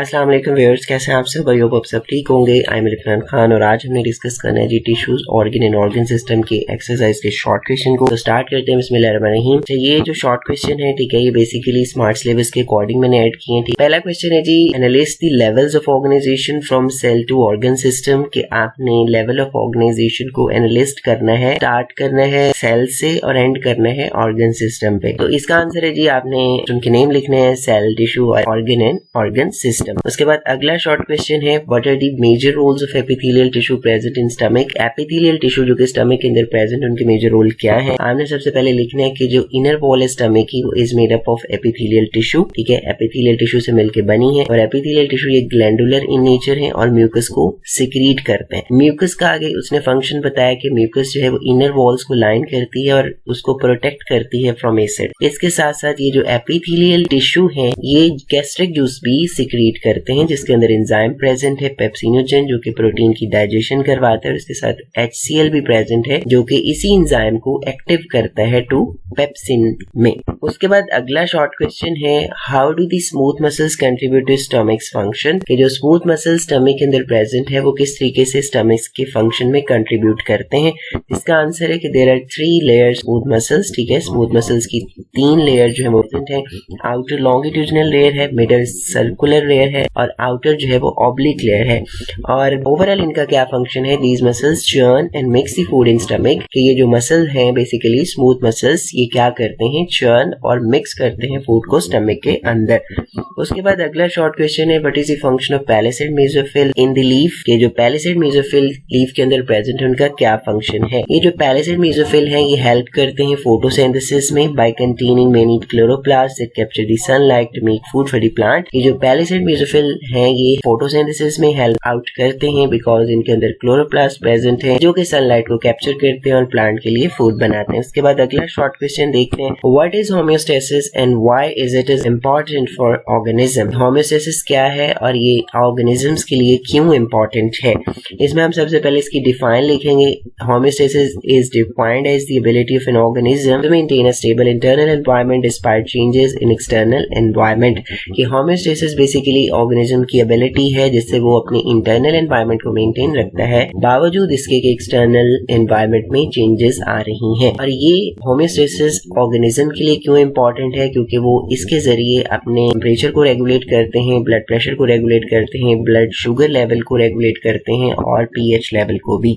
अस्सलाम वालेकुम व्यूअर्स, कैसे हैं आप सब? भाइयों आप सब ठीक होंगे। आई एम इरफान खान और आज हमने डिस्कस करना है जी tissues, organ and organ system के एक्सरसाइज के शॉर्ट क्वेश्चन को। तो स्टार्ट करते हैं बिस्मिल्लाहिर्रहमानिर्रहीम। तो ये जो शॉर्ट क्वेश्चन है, ठीक है, ये बेसिकली स्मार्ट सिलेबस के अकॉर्डिंग मैंने ऐड किए हैं। पहला क्वेश्चन है जी, analyse the levels of organisation from cell to organ system. कि आपने लेवल ऑफ ऑर्गेनाइजेशन को एनालिस्ट करना है, स्टार्ट करना है सेल से और एंड करना है ऑर्गन सिस्टम पे। तो इसका आंसर है जी, आपने उनके नेम लिखने हैं, cell, tissue, organ and organ system. उसके बाद अगला शॉर्ट क्वेश्चन है, what are the major roles of epithelial tissue present in stomach. Epithelial tissue जो कि स्टमक के अंदर प्रेजेंट, उनके मेजर रोल क्या है। आपने सबसे पहले लिखना है कि जो इनर वॉल है स्टमक की, वो is made up of epithelial tissue. ठीक है, एपिथेलियल टिश्यू से मिलकर बनी है और एपिथेलियल टिश्यू ये ग्लैंडुलर इन नेचर है और म्यूकस को सिक्रीट करते हैं। म्यूकस का आगे उसने फंक्शन बताया कि म्यूकस जो है वो इनर वॉल्स को लाइन करती है और उसको प्रोटेक्ट करती है फ्रॉम एसिड। इसके साथ साथ ये जो एपिथेलियल टिश्यू है ये गैस्ट्रिक जूस भी सिक्रीट करते हैं, जिसके अंदर एंजाइम प्रेजेंट है पेप्सिनोजन, जो कि प्रोटीन की डाइजेशन करवाता है। उसके साथ HCl भी प्रेजेंट है, जो कि इसी एंजाइम को एक्टिव करता है टू पेप्सिन में। उसके बाद अगला शॉर्ट क्वेश्चन है, how do the smooth muscles contribute to stomach's function. कि जो स्मूथ मसल्स स्टमक के अंदर प्रेजेंट है वो किस तरीके से स्टमक के फंक्शन में कंट्रीब्यूट करते हैं। इसका आंसर है कि there are 3 layers smooth muscles. ठीक है, स्मूथ मसल्स की 3 लेयर जो है प्रेजेंट है। आउटर लॉन्गिट्यूडिनल लेयर है, मिडल सर्कुलर लेयर है और आउटर जो है वो ऑब्लिक लेयर है। और ओवरऑल इनका क्या फंक्शन है, these muscles churn and mix the food in stomach. कि ये जो मसल हैं बेसिकली स्मूथ मसल्स, ये क्या करते हैं, चर्न और मिक्स करते हैं फूड को स्टमक के अंदर। उसके बाद अगला शॉर्ट क्वेश्चन है, what is the function of palisade mesophyll in the leaf. के जो पैलिसेड मेसोफिल लीफ के अंदर प्रेजेंट है, उनका क्या फंक्शन है। ये जो पैलिसेड मेसोफिल है ये हेल्प करते हैं फोटोसिंथेसिस में by containing many chloroplast that capture the sunlight to make food for the plant. ये जो पैलिसेड मेसोफिल हैं ये फोटोसिंथेसिस में हेल्प आउट करते हैं बिकॉज इनके अंदर क्लोरोप्लास्ट प्रेजेंट है, जो कि सनलाइट को कैप्चर करते हैं और प्लांट के लिए फूड बनाते हैं। उसके बाद अगला शॉर्ट क्वेश्चन देखते हैं, what is homeostasis and why is it is important for organism. Homeostasis क्या है और ये ऑर्गेनिजम्स के लिए क्यों इम्पोर्टेंट है। इसमें हम सबसे पहले इसकी डिफाइन लिखेंगे। Homeostasis is defined as the ability of an organism to maintain a stable internal environment despite changes in external environment. कि होम्योस्टेसिस बेसिकली ऑर्गेनिज्म की एबिलिटी है जिससे वो अपने इंटरनल एनवायरनमेंट को मेंटेन रखता है बावजूद इसके कि एक्सटर्नल एनवायरनमेंट में चेंजेस आ रही हैं। और ये होम्योस्टेसिस ऑर्गेनिज्म के लिए क्यों इंपॉर्टेंट है, क्योंकि वो इसके जरिए अपने टेम्परेचर को रेगुलेट करते हैं, ब्लड प्रेशर को रेगुलेट करते हैं, ब्लड शुगर लेवल को रेगुलेट करते हैं और pH लेवल को भी।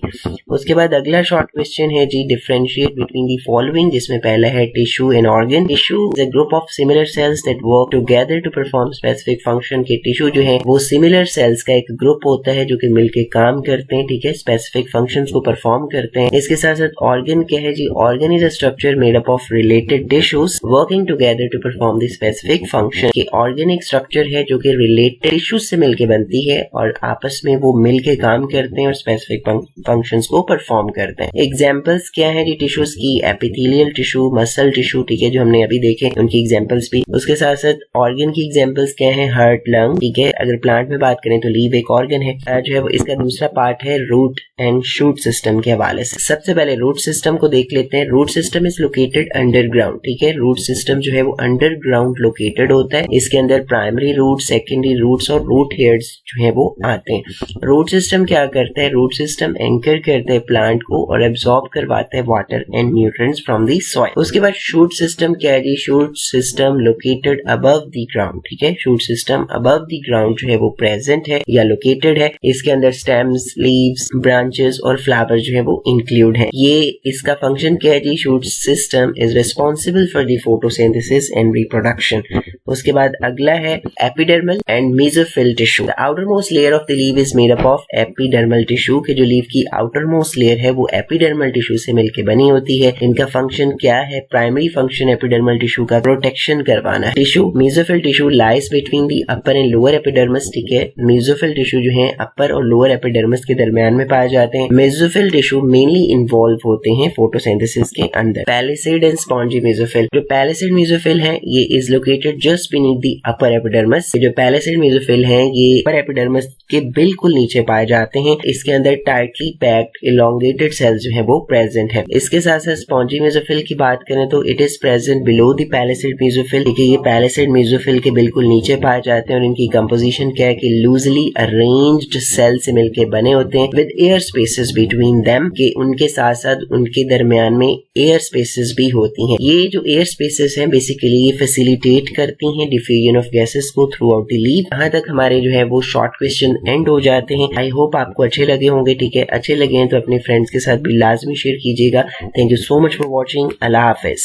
उसके बाद अगला शॉर्ट क्वेश्चन है जी, डिफरेंशिएट बिटवीन दी फॉलोइंग, जिसमें पहला है tissue and organ. Tissue is a group of similar cells that work together to perform specific function. के टिश्यू जो है वो सिमिलर सेल्स का एक ग्रुप होता है जो कि मिलके काम करते हैं, ठीक है, स्पेसिफिक फंक्शंस को परफॉर्म करते हैं। इसके साथ साथ ऑर्गन क्या है जी, organ is a structure made up of related tissues working together to perform the specific function. कि ऑर्गन एक स्ट्रक्चर है जो कि रिलेटेड टिश्यूज से मिलके बनती है और आपस में वो मिलके काम करते हैं और स्पेसिफिक फंक्शंस को परफॉर्म करते हैं। एग्जांपल्स क्या है जी टिश्यूज की, एपिथेलियल टिश्यू, मसल टिश्यू, ठीक है, जो हमने अभी देखे उनकी एग्जांपल्स भी। उसके साथ साथ ऑर्गन की एग्जांपल्स क्या है, हार्ट, लंग, ठीक है। अगर प्लांट में बात करें तो लीव एक ऑर्गन है जो है वो। इसका दूसरा पार्ट है रूट एंड शूट सिस्टम के हवाले से। सबसे पहले रूट सिस्टम को देख लेते हैं। Root system is located underground, ठीक है। रूट सिस्टम जो है वो अंडरग्राउंड लोकेटेड होता है। इसके अंदर प्राइमरी रूट, सेकेंडरी रूट्स और रूट हेयर्स जो है वो आते हैं। रूट सिस्टम क्या करता है, रूट सिस्टम एंकर करता है प्लांट को और एब्जॉर्ब करवाता है water and nutrients from the soil. उसके बाद शूट सिस्टम क्या है जी, shoot system located above the ground, ठीक है। Shoot system above the ground जो है वो प्रेजेंट है या लोकेटेड है। इसके अंदर स्टेम्स, लीव्स, ब्रांचेस और फ्लावर जो है वो इंक्लूड है। ये इसका फंक्शन क्या है जी, shoot system is responsible for the photosynthesis and reproduction. उसके बाद अगला है epidermal and mesophyll tissue. The outermost layer of the leave is made up of epidermal tissue. के जो लीव की आउटर मोस्ट लेयर है वो एपिडर्मल टिश्यू से मिलकर बनी होती है। इनका फंक्शन क्या है, प्राइमरी फंक्शन एपिडर्मल टिश्यू का प्रोटेक्शन करवाना है। Tissue mesophyll tissue lies between the upper and lower epidermis, ठीक है। मेसोफिल टिश्यू जो है अपर और लोअर एपिडर्मस के दरमियान में पाए जाते हैं। मेसोफिल टिश्यू मेनली इन्वॉल्व होते हैं फोटोसिंथेसिस के अंदर। Palisade and spongy mesophyll. जो पैलिसेड मेसोफिल है ये is located just beneath the upper epidermis. जो पैलिसेड मेसोफिल है ये अपर एपिडर्मस के बिल्कुल नीचे पाए जाते हैं। इसके अंदर टाइटली पैक्ड इलोंगेटेड सेल्स जो है वो प्रेजेंट है। इसके साथ साथ स्पॉन्जी मेसोफिल की बात करें तो it is present below the palisade mesophyll. देखिए ये पैलिसेड मेसोफिल के बिल्कुल नीचे पाए जाते हैं और इन इनकी कंपोजिशन क्या है कि लूजली अरेंज्ड सेल से मिलके बने होते हैं with air spaces between them, के उनके साथ साथ उनके दरमियान में एयर स्पेसेस भी होती हैं। ये जो एयर स्पेसेस हैं बेसिकली ये फैसिलिटेट करती हैं डिफ्यूजन ऑफ गैसेस को थ्रू आउट द लीफ। यहाँ तक हमारे जो है वो शॉर्ट क्वेश्चन एंड हो जाते हैं। आई होप आपको अच्छे लगे होंगे। ठीक है, अच्छे लगे हैं तो अपने फ्रेंड्स के साथ भी लाजमी शेयर कीजिएगा। Thank you so much for watching. Allah Hafiz.